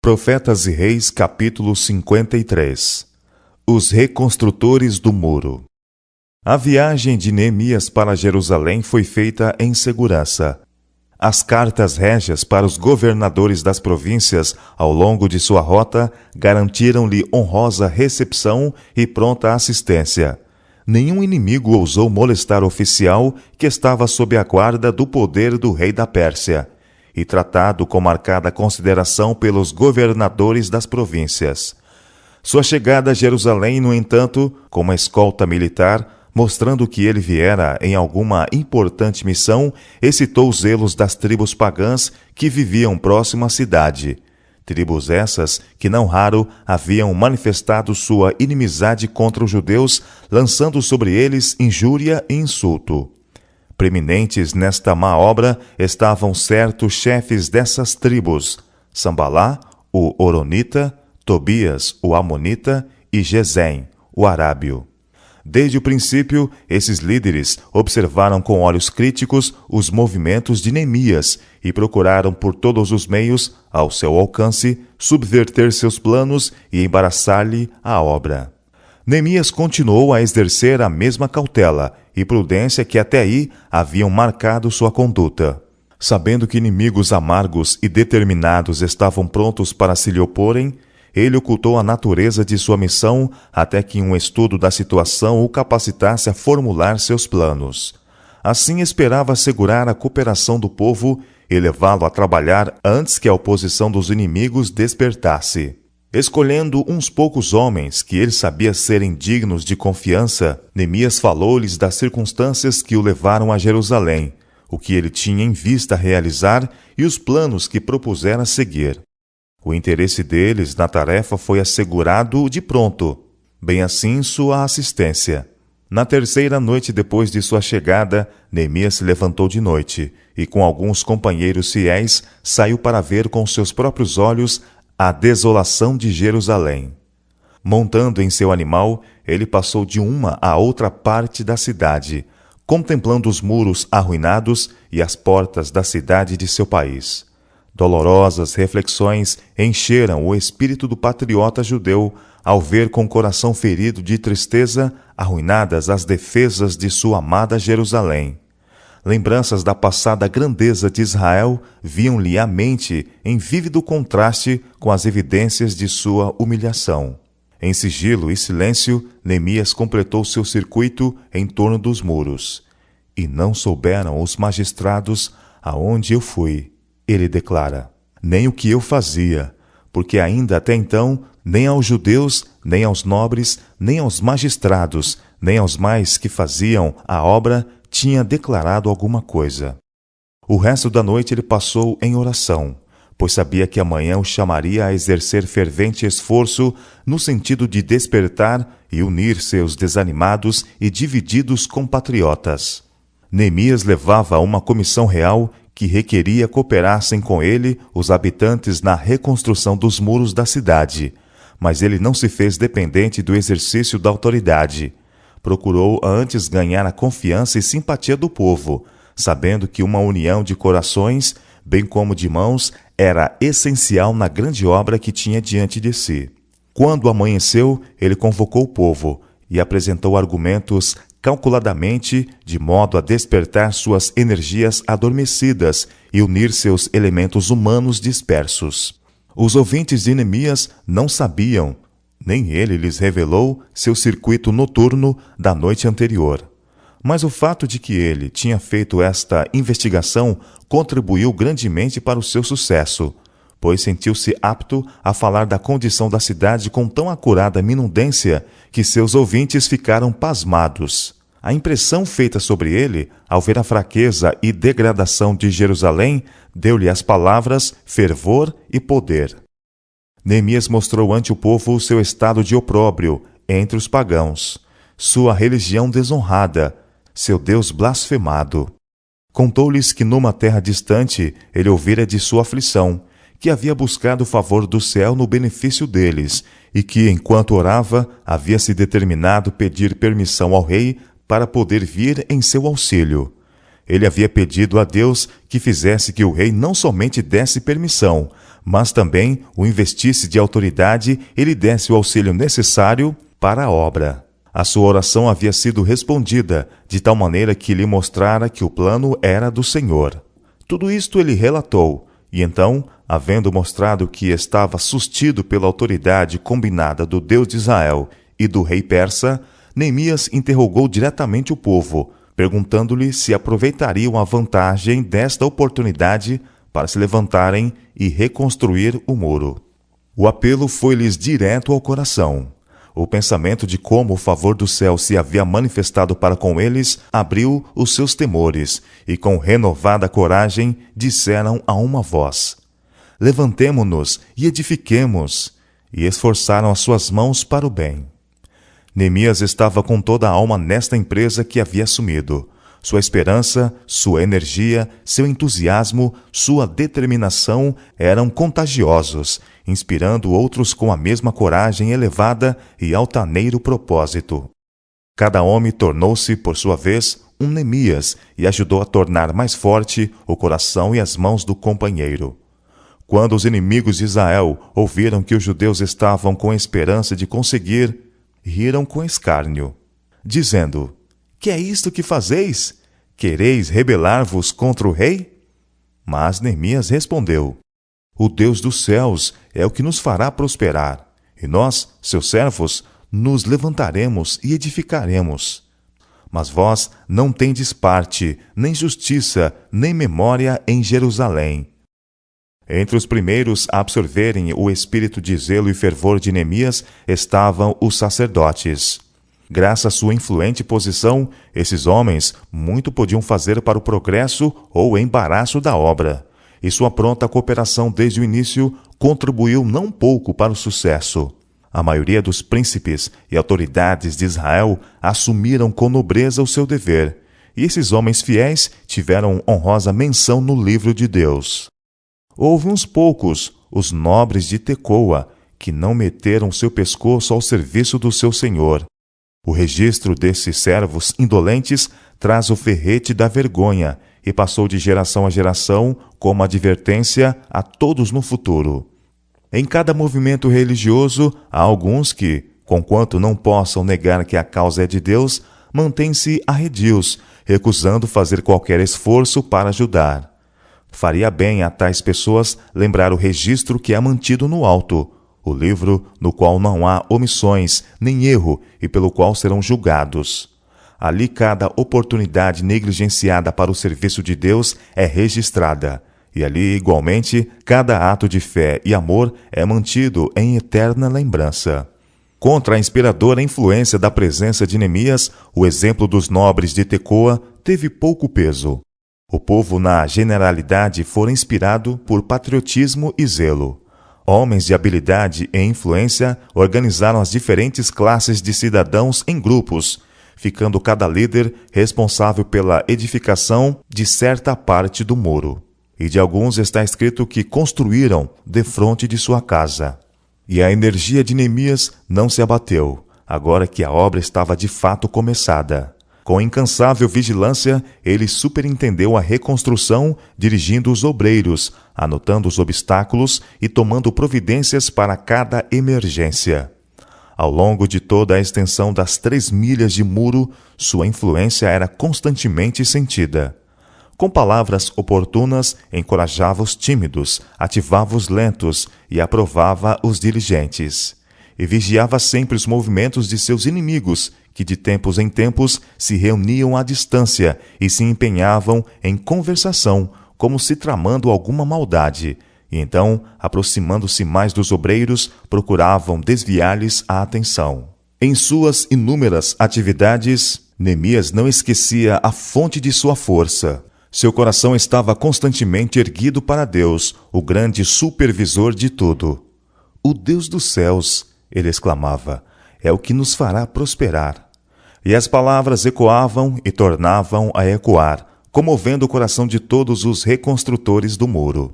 Profetas e Reis, capítulo 53. Os reconstrutores do muro. A viagem de Neemias para Jerusalém foi feita em segurança. As cartas régias para os governadores das províncias ao longo de sua rota garantiram-lhe honrosa recepção e pronta assistência. Nenhum inimigo ousou molestar o oficial que estava sob a guarda do poder do rei da Pérsia, e tratado com marcada consideração pelos governadores das províncias. Sua chegada a Jerusalém, no entanto, com uma escolta militar, mostrando que ele viera em alguma importante missão, excitou os zelos das tribos pagãs que viviam próximo à cidade. Tribos essas que não raro haviam manifestado sua inimizade contra os judeus, lançando sobre eles injúria e insulto. Preeminentes nesta má obra estavam certos chefes dessas tribos: Sambalá, o Horonita, Tobias, o Amonita, e Gesem, o Arábio. Desde o princípio, esses líderes observaram com olhos críticos os movimentos de Neemias e procuraram por todos os meios, ao seu alcance, subverter seus planos e embaraçar-lhe a obra. Neemias continuou a exercer a mesma cautela e prudência que até aí haviam marcado sua conduta. Sabendo que inimigos amargos e determinados estavam prontos para se lhe oporem, ele ocultou a natureza de sua missão até que um estudo da situação o capacitasse a formular seus planos. Assim esperava assegurar a cooperação do povo e levá-lo a trabalhar antes que a oposição dos inimigos despertasse. Escolhendo uns poucos homens que ele sabia serem dignos de confiança, Neemias falou-lhes das circunstâncias que o levaram a Jerusalém, o que ele tinha em vista realizar e os planos que propusera seguir. O interesse deles na tarefa foi assegurado de pronto, bem assim sua assistência. Na terceira noite depois de sua chegada, Neemias se levantou de noite e, com alguns companheiros fiéis, saiu para ver com seus próprios olhos a desolação de Jerusalém. Montando em seu animal, ele passou de uma a outra parte da cidade, contemplando os muros arruinados e as portas da cidade de seu país. Dolorosas reflexões encheram o espírito do patriota judeu ao ver com o coração ferido de tristeza arruinadas as defesas de sua amada Jerusalém. Lembranças da passada grandeza de Israel vinham-lhe à mente em vívido contraste com as evidências de sua humilhação. Em sigilo e silêncio, Neemias completou seu circuito em torno dos muros. E não souberam os magistrados aonde eu fui. Ele declara: nem o que eu fazia, porque ainda até então, nem aos judeus, nem aos nobres, nem aos magistrados, nem aos mais que faziam a obra, tinha declarado alguma coisa. O resto da noite ele passou em oração, pois sabia que amanhã o chamaria a exercer fervente esforço no sentido de despertar e unir seus desanimados e divididos compatriotas. Neemias levava uma comissão real que requeria cooperassem com ele os habitantes na reconstrução dos muros da cidade, mas ele não se fez dependente do exercício da autoridade. Procurou antes ganhar a confiança e simpatia do povo, sabendo que uma união de corações, bem como de mãos, era essencial na grande obra que tinha diante de si. Quando amanheceu, ele convocou o povo e apresentou argumentos calculadamente, de modo a despertar suas energias adormecidas e unir seus elementos humanos dispersos. Os ouvintes de Neemias não sabiam, nem ele lhes revelou, seu circuito noturno da noite anterior. Mas o fato de que ele tinha feito esta investigação contribuiu grandemente para o seu sucesso, pois sentiu-se apto a falar da condição da cidade com tão acurada minudência que seus ouvintes ficaram pasmados. A impressão feita sobre ele, ao ver a fraqueza e degradação de Jerusalém, deu-lhe as palavras fervor e poder. Neemias mostrou ante o povo o seu estado de opróbrio entre os pagãos, sua religião desonrada, seu Deus blasfemado. Contou-lhes que numa terra distante ele ouvira de sua aflição, que havia buscado o favor do céu no benefício deles, e que, enquanto orava, havia se determinado pedir permissão ao rei para poder vir em seu auxílio. Ele havia pedido a Deus que fizesse que o rei não somente desse permissão, mas também o investisse de autoridade e lhe desse o auxílio necessário para a obra. A sua oração havia sido respondida, de tal maneira que lhe mostrara que o plano era do Senhor. Tudo isto ele relatou, e então, havendo mostrado que estava sustido pela autoridade combinada do Deus de Israel e do rei persa, Neemias interrogou diretamente o povo, perguntando-lhe se aproveitariam a vantagem desta oportunidade para se levantarem e reconstruir o muro. O apelo foi-lhes direto ao coração. O pensamento de como o favor do céu se havia manifestado para com eles abriu os seus temores, e com renovada coragem disseram a uma voz: levantemo-nos e edifiquemos, e esforçaram as suas mãos para o bem. Neemias estava com toda a alma nesta empresa que havia assumido. Sua esperança, sua energia, seu entusiasmo, sua determinação eram contagiosos, inspirando outros com a mesma coragem elevada e altaneiro propósito. Cada homem tornou-se, por sua vez, um Neemias e ajudou a tornar mais forte o coração e as mãos do companheiro. Quando os inimigos de Israel ouviram que os judeus estavam com a esperança de conseguir, riram com escárnio, dizendo: que é isto que fazeis? Quereis rebelar-vos contra o rei? Mas Neemias respondeu: o Deus dos céus é o que nos fará prosperar, e nós, seus servos, nos levantaremos e edificaremos. Mas vós não tendes parte, nem justiça, nem memória em Jerusalém. Entre os primeiros a absorverem o espírito de zelo e fervor de Neemias estavam os sacerdotes. Graças à sua influente posição, esses homens muito podiam fazer para o progresso ou embaraço da obra, e sua pronta cooperação desde o início contribuiu não pouco para o sucesso. A maioria dos príncipes e autoridades de Israel assumiram com nobreza o seu dever, e esses homens fiéis tiveram honrosa menção no livro de Deus. Houve uns poucos, os nobres de Tecoa, que não meteram seu pescoço ao serviço do seu senhor. O registro desses servos indolentes traz o ferrete da vergonha e passou de geração a geração como advertência a todos no futuro. Em cada movimento religioso, há alguns que, conquanto não possam negar que a causa é de Deus, mantêm-se arredios, recusando fazer qualquer esforço para ajudar. Faria bem a tais pessoas lembrar o registro que é mantido no alto, o livro no qual não há omissões nem erro e pelo qual serão julgados. Ali cada oportunidade negligenciada para o serviço de Deus é registrada, e ali, igualmente, cada ato de fé e amor é mantido em eterna lembrança. Contra a inspiradora influência da presença de Neemias, o exemplo dos nobres de Tecoa teve pouco peso. O povo, na generalidade, fora inspirado por patriotismo e zelo. Homens de habilidade e influência organizaram as diferentes classes de cidadãos em grupos, ficando cada líder responsável pela edificação de certa parte do muro. E de alguns está escrito que construíram defronte de sua casa. E a energia de Neemias não se abateu, agora que a obra estava de fato começada. Com incansável vigilância, ele superintendeu a reconstrução, dirigindo os obreiros, anotando os obstáculos e tomando providências para cada emergência. Ao longo de toda a extensão das 3 milhas de muro, sua influência era constantemente sentida. Com palavras oportunas, encorajava os tímidos, ativava os lentos e aprovava os diligentes. E vigiava sempre os movimentos de seus inimigos, que de tempos em tempos se reuniam à distância e se empenhavam em conversação, como se tramando alguma maldade, e então, aproximando-se mais dos obreiros, procuravam desviar-lhes a atenção. Em suas inúmeras atividades, Neemias não esquecia a fonte de sua força. Seu coração estava constantemente erguido para Deus, o grande supervisor de tudo. O Deus dos céus, ele exclamava, é o que nos fará prosperar. E as palavras ecoavam e tornavam a ecoar, comovendo o coração de todos os reconstrutores do muro.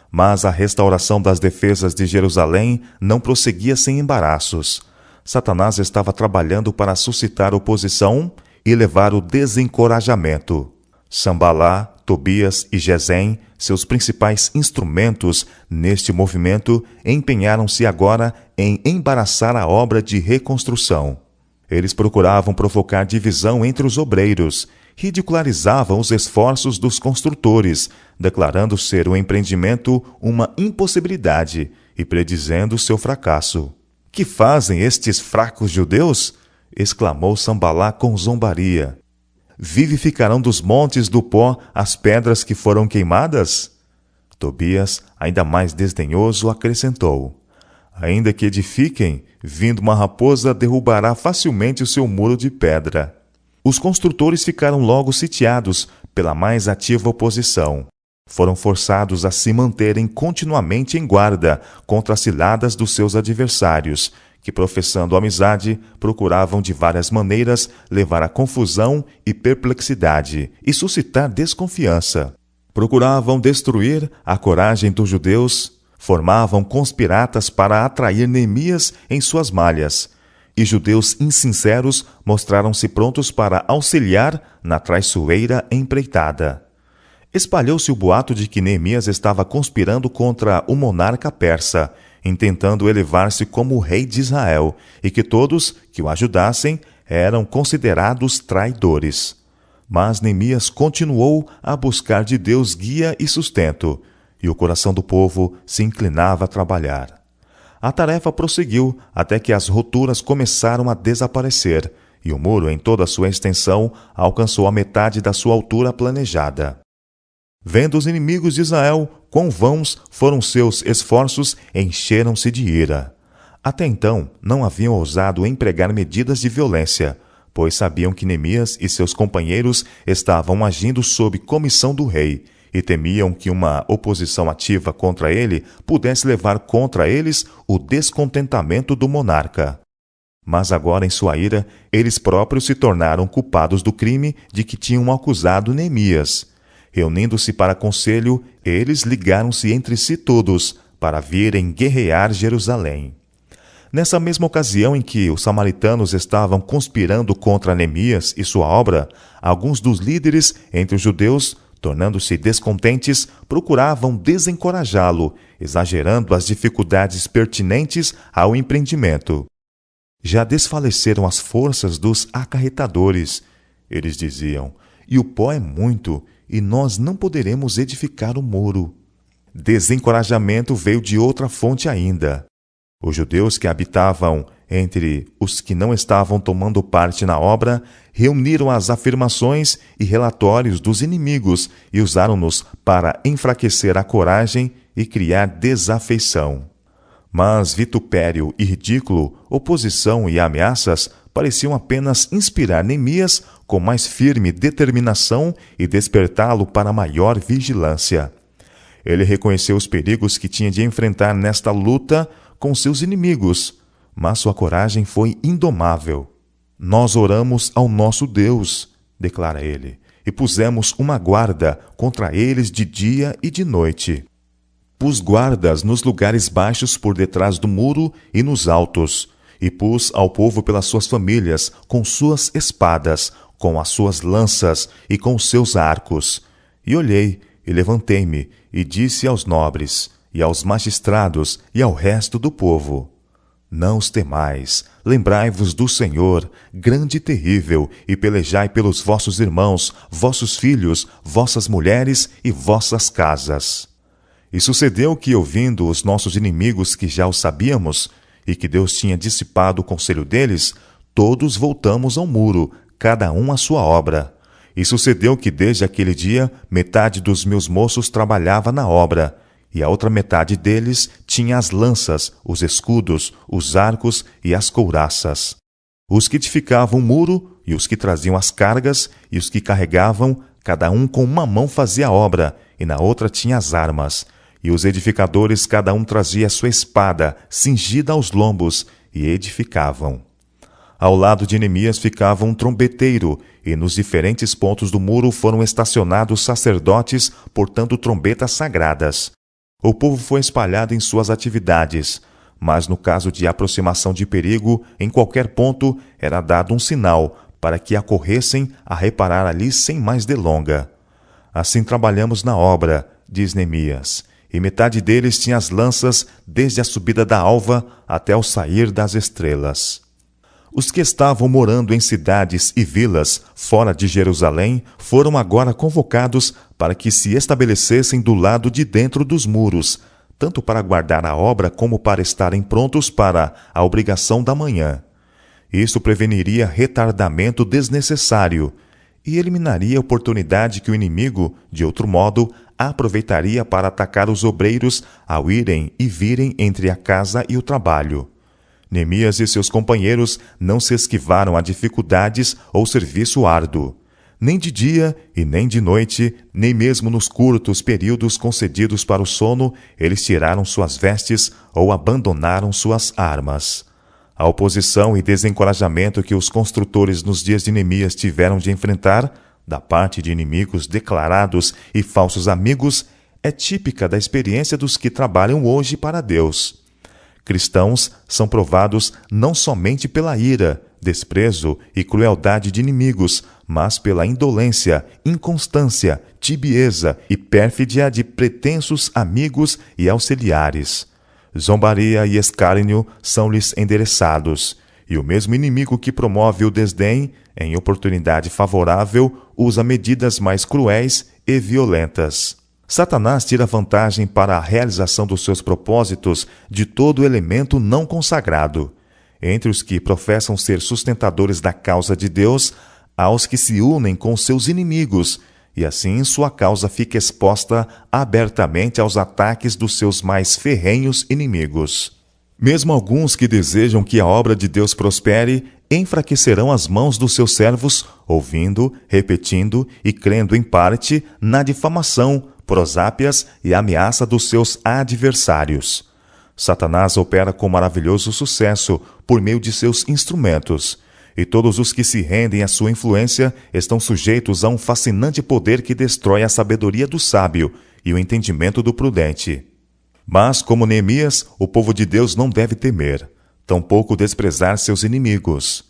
Mas a restauração das defesas de Jerusalém não prosseguia sem embaraços. Satanás estava trabalhando para suscitar oposição e levar o desencorajamento. Sambalá, Tobias e Gesem, seus principais instrumentos neste movimento, empenharam-se agora em embaraçar a obra de reconstrução. Eles procuravam provocar divisão entre os obreiros, ridicularizavam os esforços dos construtores, declarando ser o empreendimento uma impossibilidade e predizendo seu fracasso. "Que fazem estes fracos judeus?" exclamou Sambalá com zombaria. "Vivificarão dos montes do pó as pedras que foram queimadas?" Tobias, ainda mais desdenhoso, acrescentou: "Ainda que edifiquem, vindo uma raposa derrubará facilmente o seu muro de pedra." Os construtores ficaram logo sitiados pela mais ativa oposição. Foram forçados a se manterem continuamente em guarda contra as ciladas dos seus adversários, que, professando amizade, procuravam de várias maneiras levar a confusão e perplexidade e suscitar desconfiança. Procuravam destruir a coragem dos judeus, formavam conspiratas para atrair Neemias em suas malhas, e judeus insinceros mostraram-se prontos para auxiliar na traiçoeira empreitada. Espalhou-se o boato de que Neemias estava conspirando contra o monarca persa, intentando elevar-se como rei de Israel, e que todos que o ajudassem eram considerados traidores. Mas Neemias continuou a buscar de Deus guia e sustento, e o coração do povo se inclinava a trabalhar. A tarefa prosseguiu até que as roturas começaram a desaparecer, e o muro, em toda a sua extensão, alcançou a metade da sua altura planejada. Vendo os inimigos de Israel quão vãos foram seus esforços, encheram-se de ira. Até então, não haviam ousado empregar medidas de violência, pois sabiam que Neemias e seus companheiros estavam agindo sob comissão do rei, e temiam que uma oposição ativa contra ele pudesse levar contra eles o descontentamento do monarca. Mas agora, em sua ira, eles próprios se tornaram culpados do crime de que tinham acusado Neemias. Reunindo-se para conselho, eles ligaram-se entre si todos para virem guerrear Jerusalém. Nessa mesma ocasião em que os samaritanos estavam conspirando contra Neemias e sua obra, alguns dos líderes entre os judeus, tornando-se descontentes, procuravam desencorajá-lo, exagerando as dificuldades pertinentes ao empreendimento. Já desfaleceram as forças dos acarretadores, eles diziam, e o pó é muito, e nós não poderemos edificar o muro. Desencorajamento veio de outra fonte ainda. Os judeus que habitavam entre os que não estavam tomando parte na obra reuniram as afirmações e relatórios dos inimigos e usaram-nos para enfraquecer a coragem e criar desafeição. Mas vitupério e ridículo, oposição e ameaças pareciam apenas inspirar Neemias com mais firme determinação e despertá-lo para maior vigilância. Ele reconheceu os perigos que tinha de enfrentar nesta luta com seus inimigos, mas sua coragem foi indomável. "Nós oramos ao nosso Deus", declara ele, "e pusemos uma guarda contra eles de dia e de noite. Pus guardas nos lugares baixos por detrás do muro e nos altos, e pus ao povo pelas suas famílias, com suas espadas, com as suas lanças e com os seus arcos. E olhei, e levantei-me, e disse aos nobres, e aos magistrados, e ao resto do povo: Não os temais, lembrai-vos do Senhor, grande e terrível, e pelejai pelos vossos irmãos, vossos filhos, vossas mulheres e vossas casas. E sucedeu que, ouvindo os nossos inimigos que já o sabíamos, e que Deus tinha dissipado o conselho deles, todos voltamos ao muro, cada um à sua obra. E sucedeu que, desde aquele dia, metade dos meus moços trabalhava na obra, e a outra metade deles tinha as lanças, os escudos, os arcos e as couraças. Os que edificavam o muro, e os que traziam as cargas, e os que carregavam, cada um com uma mão fazia a obra, e na outra tinha as armas. E os edificadores, cada um trazia a sua espada, cingida aos lombos, e edificavam. Ao lado de Neemias ficava um trombeteiro, e nos diferentes pontos do muro foram estacionados sacerdotes portando trombetas sagradas. O povo foi espalhado em suas atividades, mas no caso de aproximação de perigo, em qualquer ponto era dado um sinal para que acorressem a reparar ali sem mais delonga. Assim trabalhamos na obra, diz Neemias, e metade deles tinha as lanças desde a subida da alva até o sair das estrelas. Os que estavam morando em cidades e vilas fora de Jerusalém foram agora convocados para que se estabelecessem do lado de dentro dos muros, tanto para guardar a obra como para estarem prontos para a obrigação da manhã. Isso preveniria retardamento desnecessário e eliminaria a oportunidade que o inimigo, de outro modo, aproveitaria para atacar os obreiros ao irem e virem entre a casa e o trabalho. Neemias e seus companheiros não se esquivaram a dificuldades ou serviço árduo. Nem de dia e nem de noite, nem mesmo nos curtos períodos concedidos para o sono, eles tiraram suas vestes ou abandonaram suas armas. A oposição e desencorajamento que os construtores nos dias de Neemias tiveram de enfrentar, da parte de inimigos declarados e falsos amigos, é típica da experiência dos que trabalham hoje para Deus. Cristãos são provados não somente pela ira, desprezo e crueldade de inimigos, mas pela indolência, inconstância, tibieza e pérfidia de pretensos amigos e auxiliares. Zombaria e escárnio são-lhes endereçados, e o mesmo inimigo que promove o desdém, em oportunidade favorável, usa medidas mais cruéis e violentas. Satanás tira vantagem para a realização dos seus propósitos de todo elemento não consagrado. Entre os que professam ser sustentadores da causa de Deus, há os que se unem com seus inimigos, e assim sua causa fica exposta abertamente aos ataques dos seus mais ferrenhos inimigos. Mesmo alguns que desejam que a obra de Deus prospere, enfraquecerão as mãos dos seus servos, ouvindo, repetindo e crendo em parte na difamação, prosápias e ameaça dos seus adversários. Satanás opera com maravilhoso sucesso por meio de seus instrumentos, e todos os que se rendem à sua influência estão sujeitos a um fascinante poder que destrói a sabedoria do sábio e o entendimento do prudente. Mas, como Neemias, o povo de Deus não deve temer, tampouco desprezar seus inimigos.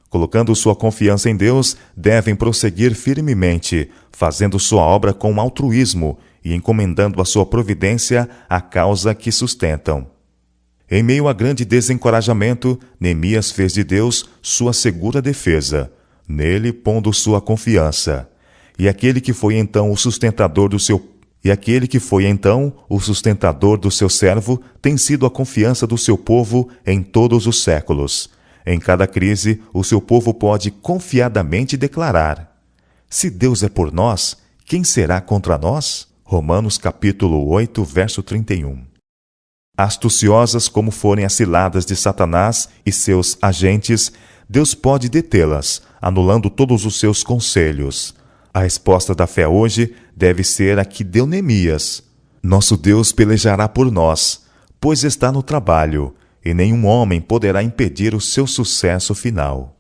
Colocando sua confiança em Deus, devem prosseguir firmemente, fazendo sua obra com altruísmo e encomendando a sua providência à causa que sustentam. Em meio a grande desencorajamento, Neemias fez de Deus sua segura defesa, nele pondo sua confiança. E aquele que foi então o sustentador do seu servo tem sido a confiança do seu povo em todos os séculos. Em cada crise, o seu povo pode confiadamente declarar: se Deus é por nós, quem será contra nós? Romanos capítulo 8, verso 31. Astuciosas como forem as ciladas de Satanás e seus agentes, Deus pode detê-las, anulando todos os seus conselhos. A resposta da fé hoje deve ser a que deu Neemias: nosso Deus pelejará por nós, pois está no trabalho, e nenhum homem poderá impedir o seu sucesso final.